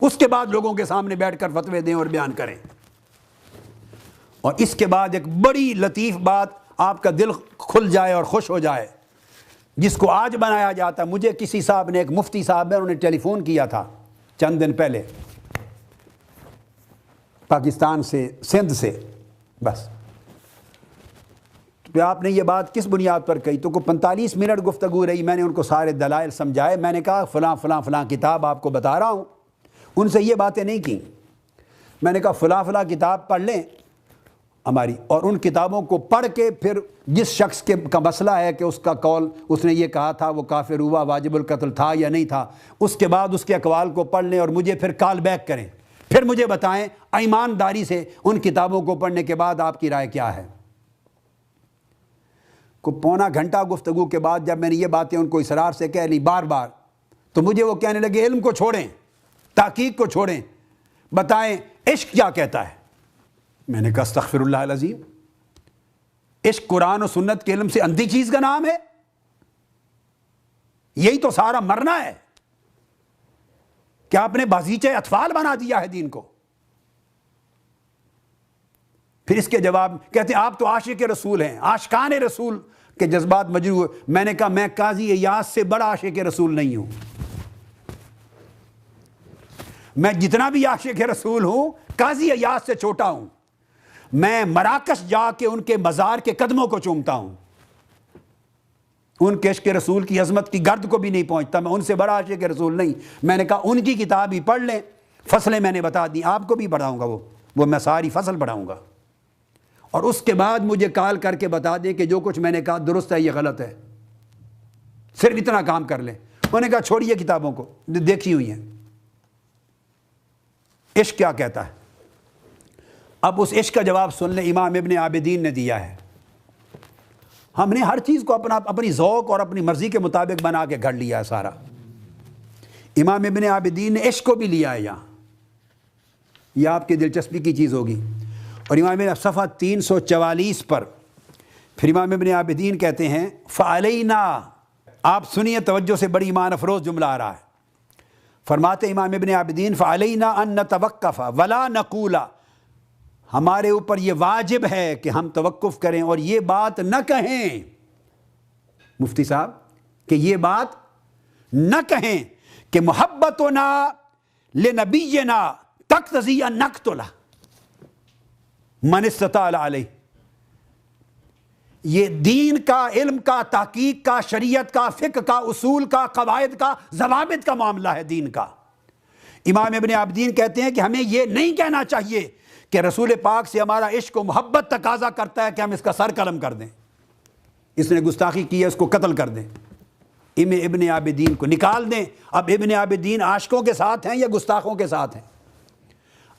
اس کے بعد لوگوں کے سامنے بیٹھ کر فتوے دیں اور بیان کریں۔ اور اس کے بعد ایک بڑی لطیف بات، آپ کا دل کھل جائے اور خوش ہو جائے، جس کو آج بنایا جاتا ہے۔ مجھے کسی صاحب نے، ایک مفتی صاحب ہے، انہوں نے ٹیلی فون کیا تھا چند دن پہلے پاکستان سے، سندھ سے، بس تو آپ نے یہ بات کس بنیاد پر کہی؟ تو 45 منٹ گفتگو رہی، میں نے ان کو سارے دلائل سمجھائے، میں نے کہا فلاں فلاں فلاں کتاب آپ کو بتا رہا ہوں، ان سے یہ باتیں نہیں کی، میں نے کہا فلاں فلاں کتاب پڑھ لیں ہماری، اور ان کتابوں کو پڑھ کے پھر جس شخص کا مسئلہ ہے کہ اس کا قول، اس نے یہ کہا تھا وہ کافر ہوا، واجب القتل تھا یا نہیں تھا، اس کے بعد اس کے اقوال کو پڑھ لیں اور مجھے پھر کال بیک کریں، پھر مجھے بتائیں ایمانداری سے ان کتابوں کو پڑھنے کے بعد آپ کی رائے کیا ہے۔ کو پونا گھنٹہ گفتگو کے بعد جب میں نے یہ باتیں ان کو اصرار سے کہہ لی بار بار، تو مجھے وہ کہنے لگے علم کو چھوڑیں، تحقیق کو چھوڑیں، بتائیں عشق کیا کہتا ہے۔ میں نے کہا استغفر اللہ العظیم، عشق قرآن و سنت کے علم سے اندھی چیز کا نام ہے؟ یہی تو سارا مرنا ہے کہ آپ نے بازیچے اطفال بنا دیا ہے دین کو۔ پھر اس کے جواب کہتے ہیں آپ تو عاشق رسول ہیں، عاشقان رسول کے جذبات مجروح ہوئے۔ میں نے کہا میں قاضی ایاز سے بڑا عاشق رسول نہیں ہوں، میں جتنا بھی عاشق رسول ہوں قاضی ایاز سے چھوٹا ہوں، میں مراکش جا کے ان کے مزار کے قدموں کو چومتا ہوں، ان کے عشق رسول کی عظمت کی گرد کو بھی نہیں پہنچتا، میں ان سے بڑا عاشق رسول نہیں۔ میں نے کہا ان کی کتاب ہی پڑھ لیں، فصلیں میں نے بتا دی، آپ کو بھی پڑھاؤں گا، وہ میں ساری فصل پڑھاؤں گا، اور اس کے بعد مجھے کال کر کے بتا دیں کہ جو کچھ میں نے کہا درست ہے، یہ غلط ہے، صرف اتنا کام کر لیں۔ انہوں نے کہا چھوڑیے کتابوں کو، دیکھی ہوئی ہیں، عشق کیا کہتا ہے۔ اب اس عشق کا جواب سن لیں، امام ابن عابدین نے دیا ہے۔ ہم نے ہر چیز کو اپنی ذوق اور اپنی مرضی کے مطابق بنا کے گھڑ لیا ہے سارا۔ امام ابن عابدین نے عشق کو بھی لیا ہے یہاں، یہ آپ کی دلچسپی کی چیز ہوگی۔ اور امام ابن صفحہ 344 پر پھر امام ابن عابدین کہتے ہیں فعلینا، آپ سنیے توجہ سے، بڑی ایمان افروز جملہ آ رہا ہے۔ فرماتے امام ابن عابدین فعلینا ان نتوقف ولا نقول، ہمارے اوپر یہ واجب ہے کہ ہم توقف کریں اور یہ بات نہ کہیں، مفتی صاحب کہ یہ بات نہ کہیں کہ محبتنا لنبینا تقتضی ان نقتلہ من استطاع علیہ۔ یہ دین کا، علم کا، تحقیق کا، شریعت کا، فقہ کا، اصول کا، قواعد کا، ضوابط کا معاملہ ہے دین کا۔ امام ابن عابدین کہتے ہیں کہ ہمیں یہ نہیں کہنا چاہیے کہ رسول پاک سے ہمارا عشق و محبت تقاضا کرتا ہے کہ ہم اس کا سر قلم کر دیں، اس نے گستاخی کی ہے اس کو قتل کر دیں، ابن عابدین کو نکال دیں۔ اب ابن عابدین عاشقوں کے ساتھ ہیں یا گستاخوں کے ساتھ ہیں؟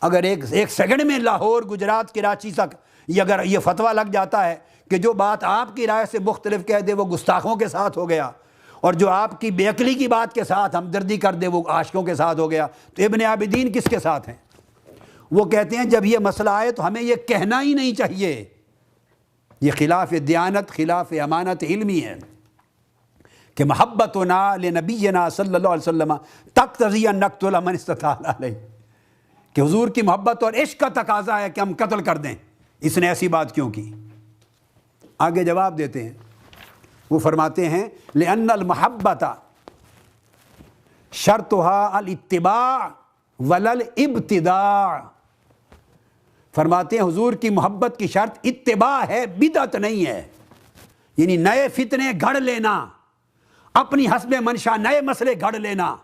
اگر ایک سیکنڈ میں لاہور، گجرات، کراچی تک اگر یہ فتویٰ لگ جاتا ہے کہ جو بات آپ کی رائے سے مختلف کہہ دے وہ گستاخوں کے ساتھ ہو گیا، اور جو آپ کی بے عقلی کی بات کے ساتھ ہمدردی کر دے وہ عاشقوں کے ساتھ ہو گیا، تو ابن عابدین کس کے ساتھ ہیں؟ وہ کہتے ہیں جب یہ مسئلہ آئے تو ہمیں یہ کہنا ہی نہیں چاہیے، یہ خلاف دیانت، خلاف امانت علمی ہے کہ محبتنا لنبینا صلی اللہ علیہ وسلم تقتضی ان نقتل من استطاع علیہ، کہ حضور کی محبت اور عشق کا تقاضا ہے کہ ہم قتل کر دیں، اس نے ایسی بات کیوں کی؟ آگے جواب دیتے ہیں، وہ فرماتے ہیں لأن المحبت شرطها الاتباع ولا الابتداع، فرماتے ہیں حضور کی محبت کی شرط اتباع ہے، بدعت نہیں ہے، یعنی نئے فتنے گھڑ لینا، اپنی حسب منشا نئے مسئلے گھڑ لینا،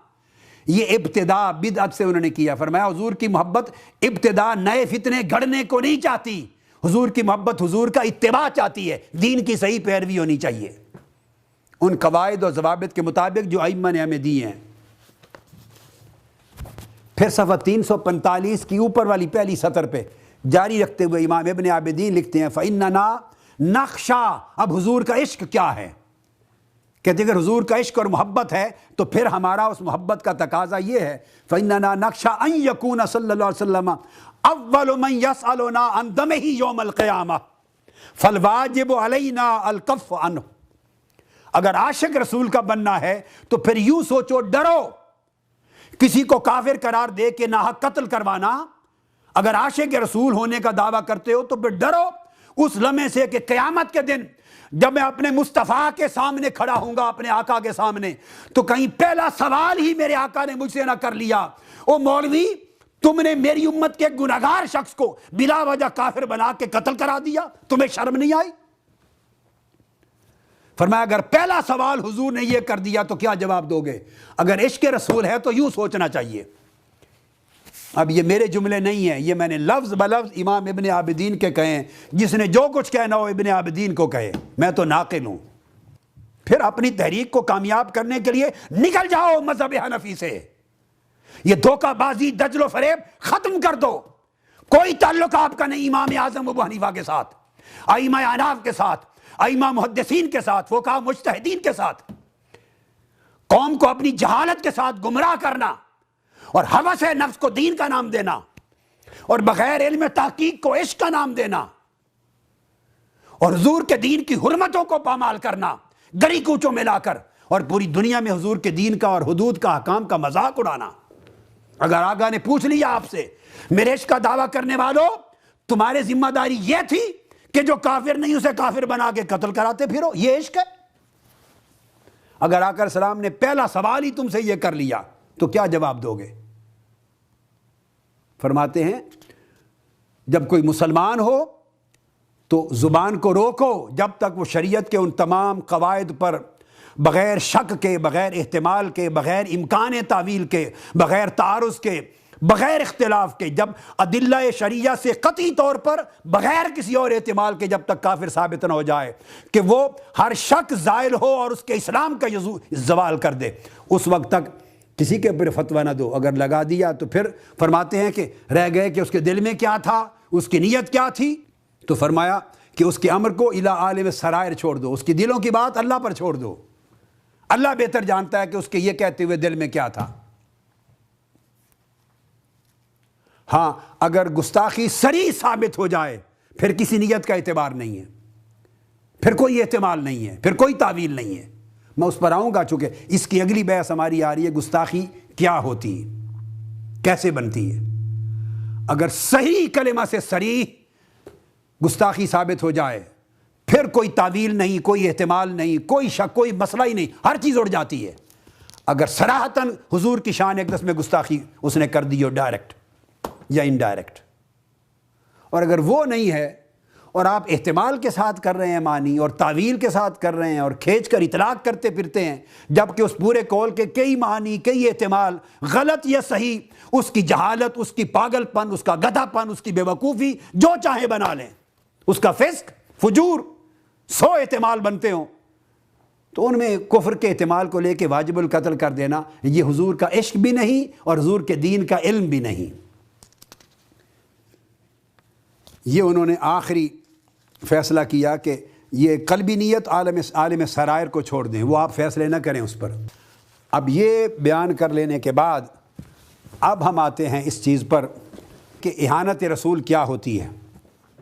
یہ ابتداء بدعت سے انہوں نے کیا۔ فرمایا حضور کی محبت ابتداء نئے فتنے گھڑنے کو نہیں چاہتی، حضور کی محبت حضور کا اتباع چاہتی ہے، دین کی صحیح پیروی ہونی چاہیے ان قواعد اور ضوابط کے مطابق جو ائمہ نے ہمیں دی ہیں۔ پھر صفحہ 345 کی اوپر والی پہلی سطر پہ جاری رکھتے ہوئے امام ابن عابدین لکھتے ہیں فَإِنَّنَا نَخْشَىٰ، اب حضور کا عشق کیا ہے؟ کہتے ہیں اگر حضور کا عشق اور محبت ہے تو پھر ہمارا اس محبت کا تقاضا یہ ہے فَإِنَّنَا نَخْشَىٰ أَن يَكُونَ صلی اللہ علیہ وسلم أَوَّلُ مَن يَسْأَلُنَا عَن دَمِهِ يَوْمَ الْقِيَامَةِ فَالْوَاجِبُ عَلَيْنَا الْكَفُّ عَنْهُ۔ اگر عاشق رسول کا بننا ہے تو پھر یوں سوچو، ڈرو کسی کو کافر قرار دے کے ناحق قتل کروانا، اگر عاشق رسول ہونے کا دعویٰ کرتے ہو تو پھر ڈرو اس لمحے سے کہ قیامت کے دن جب میں اپنے مصطفیٰ کے سامنے کھڑا ہوں گا، اپنے آقا کے سامنے، تو کہیں پہلا سوال ہی میرے آقا نے مجھ سے نہ کر لیا، او مولوی تم نے میری امت کے گناہگار شخص کو بلا وجہ کافر بنا کے قتل کرا دیا، تمہیں شرم نہیں آئی؟ فرمایا اگر پہلا سوال حضور نے یہ کر دیا تو کیا جواب دو گے؟ اگر عشق رسول ہے تو یوں سوچنا چاہیے۔ اب یہ میرے جملے نہیں ہیں، یہ میں نے لفظ بلفظ امام ابن عابدین کے کہے ہیں، جس نے جو کچھ کہنا ہو ابن عابدین کو کہے، میں تو ناقل ہوں۔ پھر اپنی تحریک کو کامیاب کرنے کے لیے نکل جاؤ مذہب حنفی سے، یہ دھوکہ بازی دجل و فریب ختم کر دو۔ کوئی تعلق آپ کا نہیں امام اعظم ابو حنیفہ کے ساتھ، ائمہ احناف کے ساتھ، ائمہ محدثین کے ساتھ، فقہاء مجتہدین کے ساتھ۔ قوم کو اپنی جہالت کے ساتھ گمراہ کرنا اور ہوس نفس کو دین کا نام دینا اور بغیر علم تحقیق کو عشق کا نام دینا اور حضور کے دین کی حرمتوں کو پامال کرنا گلی کوچوں میں لا کر، اور پوری دنیا میں حضور کے دین کا اور حدود کا احکام کا مذاق اڑانا۔ اگر آقا نے پوچھ لیا آپ سے میرے عشق کا دعویٰ کرنے والوں، تمہارے ذمہ داری یہ تھی کہ جو کافر نہیں اسے کافر بنا کے قتل کراتے پھرو، یہ عشق ہے؟ اگر آقا علیہ السلام نے پہلا سوال ہی تم سے یہ کر لیا تو کیا جواب دو گے؟ فرماتے ہیں جب کوئی مسلمان ہو تو زبان کو روکو جب تک وہ شریعت کے ان تمام قواعد پر بغیر شک کے، بغیر احتمال کے، بغیر امکان تعویل کے، بغیر تعارض کے، بغیر اختلاف کے، جب ادلہ شریعہ سے قطعی طور پر بغیر کسی اور احتمال کے جب تک کافر ثابت نہ ہو جائے کہ وہ ہر شک زائل ہو اور اس کے اسلام کا زوال کر دے، اس وقت تک کسی کے اوپر فتویٰ نہ دو۔ اگر لگا دیا تو پھر فرماتے ہیں کہ رہ گئے کہ اس کے دل میں کیا تھا، اس کی نیت کیا تھی، تو فرمایا کہ اس کے امر کو الی عالم سرائر چھوڑ دو، اس کی دلوں کی بات اللہ پر چھوڑ دو، اللہ بہتر جانتا ہے کہ اس کے یہ کہتے ہوئے دل میں کیا تھا۔ ہاں اگر گستاخی صریح ثابت ہو جائے پھر کسی نیت کا اعتبار نہیں ہے، پھر کوئی احتمال نہیں ہے، پھر کوئی تعویل نہیں ہے۔ میں اس پر آؤں گا، چونکہ اس کی اگلی بحث ہماری آ رہی ہے گستاخی کیا ہوتی ہے، کیسے بنتی ہے۔ اگر صحیح کلمہ سے صریح گستاخی ثابت ہو جائے پھر کوئی تعویل نہیں، کوئی احتمال نہیں، کوئی شک، کوئی مسئلہ ہی نہیں، ہر چیز اڑ جاتی ہے۔ اگر صراحتاً حضور کی شان اقدس میں گستاخی اس نے کر دی ہو ڈائریکٹ یا انڈائریکٹ، اور اگر وہ نہیں ہے اور آپ احتمال کے ساتھ کر رہے ہیں معنی اور تعویل کے ساتھ کر رہے ہیں اور کھینچ کر اطلاق کرتے پھرتے ہیں، جبکہ اس پورے قول کے کئی معنی، کئی احتمال غلط یا صحیح، اس کی جہالت، اس کی پاگل پن، اس کا گدھا پن، اس کی بے وقوفی جو چاہے بنا لیں، اس کا فسق، فجور، 100 احتمال بنتے ہوں، تو ان میں کفر کے احتمال کو لے کے واجب القتل کر دینا یہ حضور کا عشق بھی نہیں اور حضور کے دین کا علم بھی نہیں۔ یہ انہوں نے آخری فیصلہ کیا کہ یہ قلبی نیت عالم سرائر کو چھوڑ دیں، وہ آپ فیصلے نہ کریں اس پر۔ اب یہ بیان کر لینے کے بعد اب ہم آتے ہیں اس چیز پر کہ اہانت رسول کیا ہوتی ہے۔